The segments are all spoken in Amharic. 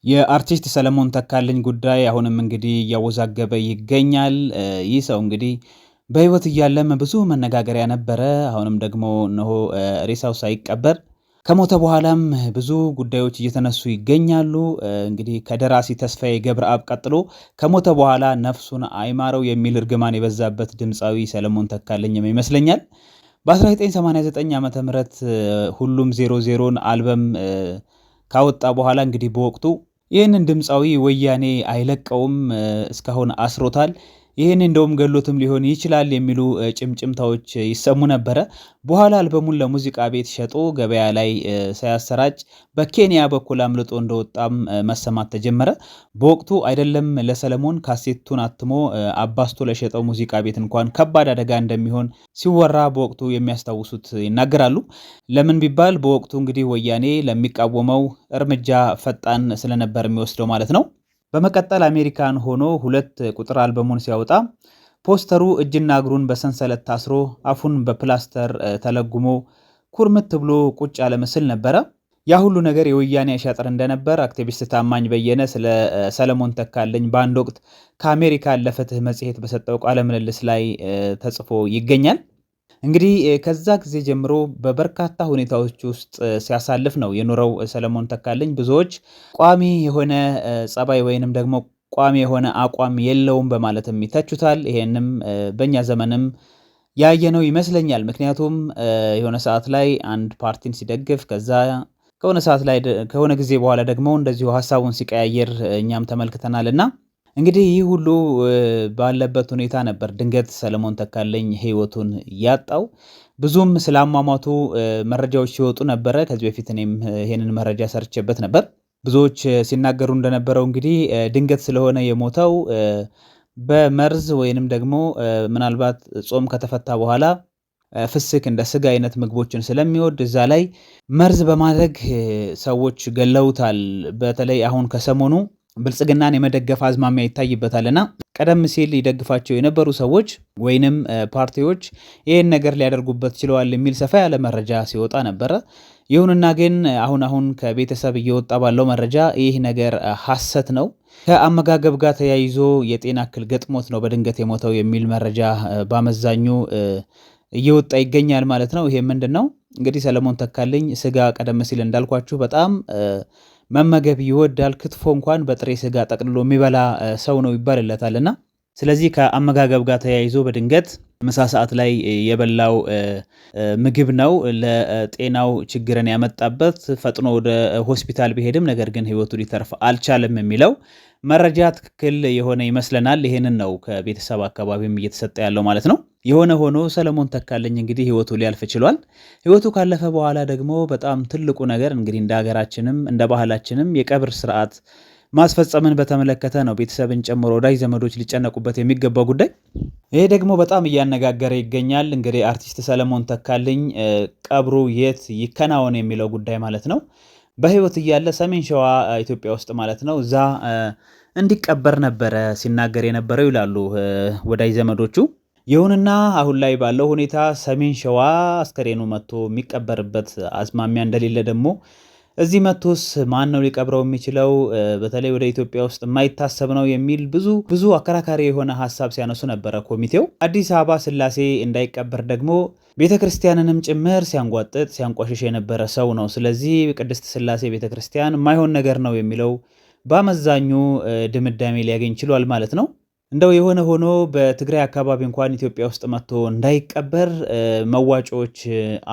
የአርቲስት ሰለሞን ተካልኝ ጉዳይ አሁንም እንግዲህ እያወዛገበ ይገኛል። ይህ ሰው እንግዲህ በህይወት እያለም ብዙ መነጋገሪያ ነበረ። አሁንም ደግሞ እነሆ ሬሳው ሳይቀበር ከሞተ በኋላም ብዙ ጉዳዮች እየተነሱ ይገኛሉ። እንግዲህ ከደራሲ ተስፋዬ ገብረአብ ቀጥሎ ከሞተ በኋላ ነፍሱን አይማረው የሚል እርግማን የበዛበት ድምፃዊ ሰለሞን ተካልኝም ይመስለኛል። በ1989 ዓመተ ምህረት ሁሉም 00ን አልበም ካወጣ በኋላ እንግዲህ በወቅቱ ይህንን ድምፃዊ ወያኔ አይለቀውም፣ እስካሁን አስሮታል። ይህን እንደውም ገሎትም ሊሆን ይችላል የሚሉ ጭምጭምታዎች ይሰሙ ነበረ። በኋላ አልበሙን ለሙዚቃ ቤት ሸጦ ገበያ ላይ ሳያሰራጭ በኬንያ በኩል አምልጦ እንደወጣም መሰማት ተጀመረ። በወቅቱ አይደለም ለሰለሞን ካሴቱን አትሞ አባስቶ ለሸጠው ሙዚቃ ቤት እንኳን ከባድ አደጋ እንደሚሆን ሲወራ በወቅቱ የሚያስታውሱት ይናገራሉ። ለምን ቢባል በወቅቱ እንግዲህ ወያኔ ለሚቃወመው እርምጃ ፈጣን ስለነበር የሚወስደው ማለት ነው። በመቀጠል አሜሪካን ሆኖ 2 ቁጥር አልበሙን ሲያወጣ ፖስተሩ እጅና እግሩን በሰንሰለት ታስሮ አፉን በፕላስተር ተለጉሞ ኩርምት ብሎ ቁጭ ያለ ምስል ነበረ። ያ ሁሉ ነገር የወያኔ አሻጥር እንደነበር አክቲቪስት ታማኝ በየነ ስለ ሰለሞን ተካልኝ በአንድ ወቅት ከአሜሪካ ለፍትህ መጽሔት በሰጠው ቃለ ምልልስ ላይ ተጽፎ ይገኛል። እንግዲህ ከዛ ጊዜ ጀምሮ በበርካታ ሁኔታዎች ውስጥ ሲያሳልፍ ነው የኖረው ሰለሞን ተካልኝ። ብዙዎች ቋሚ የሆነ ጸባይ ወይንም ደግሞ ቋሚ የሆነ አቋም የለውም በማለትም ይተቹታል። ይሄንም በእኛ ዘመንም ያየነው ይመስለኛል። ምክንያቱም የሆነ ሰዓት ላይ አንድ ፓርቲን ሲደግፍ ከዛ ከሆነ ጊዜ በኋላ ደግሞ እንደዚሁ ሀሳቡን ሲቀያየር እኛም ተመልክተናልና እንግዲህ ይህ ሁሉ ባለበት ሁኔታ ነበር ድንገት ሰለሞን ተካልኝ ህይወቱን ያጣው። ብዙም ስላሟሟቱ መረጃዎች ሲወጡ ነበረ። ከዚህ በፊት እኔም ይሄንን መረጃ ሰርቼበት ነበር። ብዙዎች ሲናገሩ እንደነበረው እንግዲህ ድንገት ስለሆነ የሞተው በመርዝ ወይንም ደግሞ ምናልባት ጾም ከተፈታ በኋላ ፍስክ እንደ ስጋ አይነት ምግቦችን ስለሚወድ እዛ ላይ መርዝ በማድረግ ሰዎች ገለውታል። በተለይ አሁን ከሰሞኑ ብልጽግናን የመደገፍ አዝማሚያ ይታይበታልና ቀደም ሲል ይደግፋቸው የነበሩ ሰዎች ወይንም ፓርቲዎች ይህን ነገር ሊያደርጉበት ችለዋል የሚል ሰፋ ያለ መረጃ ሲወጣ ነበረ። ይሁንና ግን አሁን ከቤተሰብ እየወጣ ባለው መረጃ ይህ ነገር ሐሰት ነው፣ ከአመጋገብ ጋር ተያይዞ የጤና እክል ገጥሞት ነው በድንገት የሞተው የሚል መረጃ በአመዛኙ እየወጣ ይገኛል ማለት ነው። ይሄ ምንድነው? እንግዲህ ሰለሞን ተካልኝ ስጋ ቀደም ሲል እንዳልኳችሁ በጣም መመገብ ይወዳል። ክትፎ እንኳን በጥሬ ስጋ ጠቅልሎ የሚበላ ሰው ነው ይባልለታልና ስለዚህ ከአመጋገብ ጋር ተያይዞ በድንገት ምሳ ሰዓት ላይ የበላው ምግብ ነው ለጤናው ችግርን ያመጣበት። ፈጥኖ ወደ ሆስፒታል ቢሄድም ነገር ግን ህይወቱ ሊተርፍ አልቻለም የሚለው መረጃ ትክክል የሆነ ይመስለናል። ይሄንን ነው ከቤተሰብ አካባቢም እየተሰጠ ያለው ማለት ነው። የሆነ ሆኖ ሰለሞን ተካልኝ እንግዲህ ህይወቱ ሊያልፍ ችሏል። ህይወቱ ካለፈ በኋላ ደግሞ በጣም ትልቁ ነገር እንግዲህ እንደ ሀገራችንም እንደ ባህላችንም የቀብር ስርዓት ማስፈጸምን በተመለከተ ነው። ቤተሰብን ጨምሮ ወዳጅ ዘመዶች ሊጨነቁበት የሚገባው ጉዳይ ይሄ ደግሞ በጣም እያነጋገረ ይገኛል። እንግዲህ አርቲስት ሰለሞን ተካልኝ ቀብሩ የት ይከናወን የሚለው ጉዳይ ማለት ነው። በህይወት እያለ ሰሜን ሸዋ ኢትዮጵያ ውስጥ ማለት ነው እዛ እንዲቀበር ነበረ ሲናገር የነበረው ይላሉ ወዳጅ ዘመዶቹ። ይሁንና አሁን ላይ ባለው ሁኔታ ሰሜን ሸዋ አስከሬኑ መጥቶ የሚቀበርበት አዝማሚያ እንደሌለ ደግሞ እዚህ መጥቶስ ማን ነው ሊቀብረው የሚችለው? በተለይ ወደ ኢትዮጵያ ውስጥ የማይታሰብ ነው የሚል ብዙ አከራካሪ የሆነ ሀሳብ ሲያነሱ ነበረ ኮሚቴው። አዲስ አበባ ስላሴ እንዳይቀበር ደግሞ ቤተክርስቲያንንም ጭምር ሲያንጓጥጥ ሲያንቋሽሽ የነበረ ሰው ነው። ስለዚህ ቅድስት ስላሴ ቤተክርስቲያን የማይሆን ነገር ነው የሚለው በአመዛኙ ድምዳሜ ሊያገኝ ችሏል ማለት ነው። እንደው የሆነ ሆኖ በትግራይ አካባቢ እንኳን ኢትዮጵያ ውስጥ መጥቶ እንዳይቀበር መዋጮዎች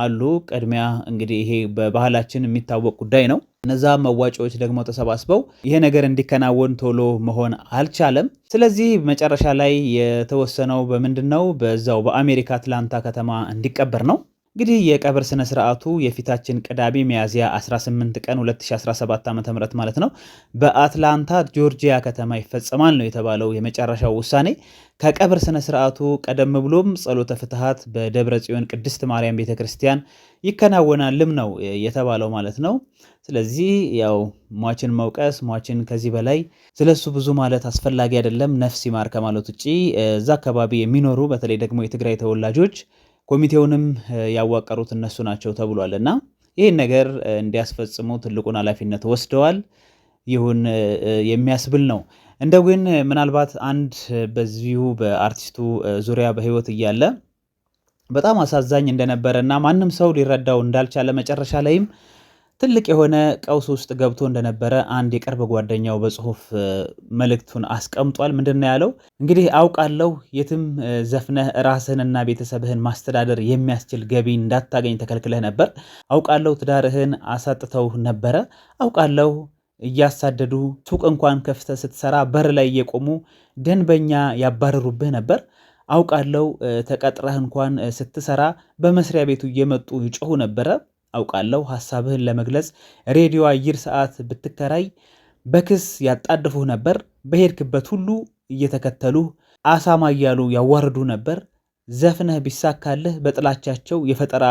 አሉ። ቅድሚያ እንግዲህ ይሄ በባህላችን የሚታወቅ ጉዳይ ነው። እነዛ መዋጮዎች ደግሞ ተሰባስበው ይሄ ነገር እንዲከናወን ቶሎ መሆን አልቻለም። ስለዚህ መጨረሻ ላይ የተወሰነው በምንድነው? በዛው በአሜሪካ አትላንታ ከተማ እንዲቀበር ነው። እንግዲህ የቀብር ስነ ስርዓቱ የፊታችን ቅዳሜ ሚያዝያ 18 ቀን 2017 ዓ.ም ማለት ነው በአትላንታ ጆርጂያ ከተማ ይፈጸማል ነው የተባለው የመጨረሻው ውሳኔ። ከቀብር ስነ ስርዓቱ ቀደም ብሎም ጸሎተ ፍትሃት በደብረ ጽዮን ቅድስት ማርያም ቤተክርስቲያን ይከናወናልም ነው የተባለው ማለት ነው። ስለዚህ ያው ሟችን መውቀስ ሟችን ከዚህ በላይ ስለሱ ብዙ ማለት አስፈላጊ አይደለም። ነፍስ ይማር ከማለት ውጪ እዛ አካባቢ የሚኖሩ በተለይ ደግሞ የትግራይ ተወላጆች ኮሚቴውንም ያዋቀሩት እነሱ ናቸው ተብሏልና ይህን ነገር እንዲያስፈጽሙ ትልቁን ኃላፊነት ወስደዋል። ይሁን የሚያስብል ነው። እንደው ግን ምናልባት አንድ በዚሁ በአርቲስቱ ዙሪያ በህይወት እያለ በጣም አሳዛኝ እንደነበረ እና ማንም ሰው ሊረዳው እንዳልቻለ መጨረሻ ላይም ትልቅ የሆነ ቀውስ ውስጥ ገብቶ እንደነበረ አንድ የቅርብ ጓደኛው በጽሁፍ መልእክቱን አስቀምጧል። ምንድነው ያለው? እንግዲህ አውቃለሁ የትም ዘፍነህ ራስህንና ቤተሰብህን ማስተዳደር የሚያስችል ገቢ እንዳታገኝ ተከልክለህ ነበር። አውቃለሁ ትዳርህን አሳጥተው ነበረ። አውቃለሁ እያሳደዱ ሱቅ እንኳን ከፍተህ ስትሰራ በር ላይ እየቆሙ ደንበኛ ያባረሩብህ ነበር። አውቃለሁ ተቀጥረህ እንኳን ስትሰራ በመስሪያ ቤቱ እየመጡ ይጮሁ ነበረ። አውቃለሁ ሐሳብህን ለመግለጽ ሬዲዮ አየር ሰዓት ብትከራይ በክስ ያጣድፉህ ነበር። በሄድክበት ሁሉ እየተከተሉህ አሳማ እያሉ ያዋርዱ ነበር። ዘፍነህ ቢሳካልህ በጥላቻቸው የፈጠራ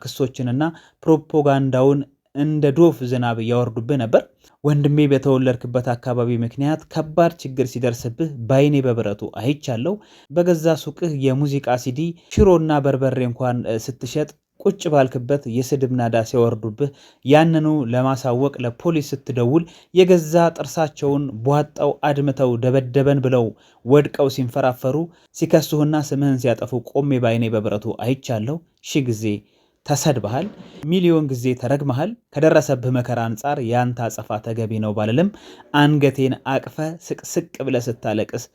ክሶችንና ፕሮፓጋንዳውን እንደ ዶፍ ዝናብ እያወርዱብህ ነበር። ወንድሜ በተወለድክበት አካባቢ ምክንያት ከባድ ችግር ሲደርስብህ ባይኔ በብረቱ አይቻለሁ። በገዛ ሱቅህ የሙዚቃ ሲዲ፣ ሽሮና በርበሬ እንኳን ስትሸጥ ቁጭ ባልክበት የስድብ ናዳ ሲያወርዱብህ ያንኑ ለማሳወቅ ለፖሊስ ስትደውል የገዛ ጥርሳቸውን ቧጠው አድምተው ደበደበን ብለው ወድቀው ሲንፈራፈሩ ሲከሱህና ስምህን ሲያጠፉ ቆሜ ባይኔ በብረቱ አይቻለሁ። ሺህ ጊዜ ተሰድበሃል፣ ሚሊዮን ጊዜ ተረግመሃል። ከደረሰብህ መከራ አንጻር ያንተ አጸፋ ተገቢ ነው ባልልም አንገቴን አቅፈ ስቅስቅ ብለህ ስታለቅስ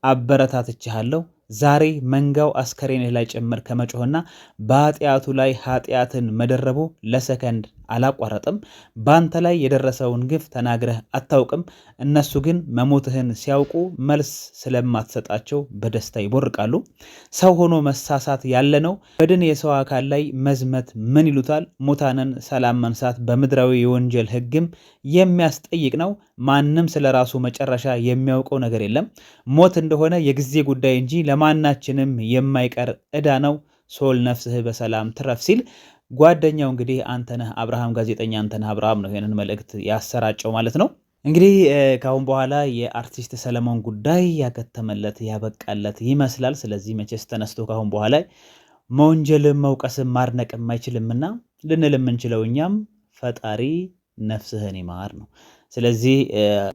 አበረታትችሃለሁ። ዛሬ መንጋው አስከሬንህ ላይ ጭምር ከመጮህና በኃጢአቱ ላይ ኃጢአትን መደረቡ ለሰከንድ አላቋረጥም። ባንተ ላይ የደረሰውን ግፍ ተናግረህ አታውቅም። እነሱ ግን መሞትህን ሲያውቁ መልስ ስለማትሰጣቸው በደስታ ይቦርቃሉ። ሰው ሆኖ መሳሳት ያለ ነው። በድን የሰው አካል ላይ መዝመት ምን ይሉታል? ሙታንን ሰላም መንሳት በምድራዊ የወንጀል ሕግም የሚያስጠይቅ ነው። ማንም ስለ ራሱ መጨረሻ የሚያውቀው ነገር የለም። ሞት እንደሆነ የጊዜ ጉዳይ እንጂ ለማናችንም የማይቀር ዕዳ ነው። ሶል ነፍስህ በሰላም ትረፍ ሲል ጓደኛው እንግዲህ አንተነህ አብርሃም ጋዜጠኛ አንተነህ አብርሃም ነው ይህንን መልእክት ያሰራጨው ማለት ነው። እንግዲህ ከአሁን በኋላ የአርቲስት ሰለሞን ጉዳይ ያከተመለት ያበቃለት ይመስላል። ስለዚህ መቼስ ተነስቶ ከአሁን በኋላ መወንጀልም መውቀስም ማድነቅም አይችልምና ልንል የምንችለው እኛም ፈጣሪ ነፍስህን ይማር ነው። ስለዚህ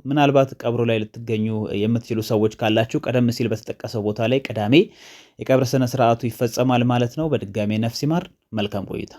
ምናልባት ቀብሩ ላይ ልትገኙ የምትችሉ ሰዎች ካላችሁ ቀደም ሲል በተጠቀሰው ቦታ ላይ ቅዳሜ የቀብር ስነ ስርዓቱ ይፈጸማል ማለት ነው። በድጋሜ ነፍስ ይማር። መልካም ቆይታ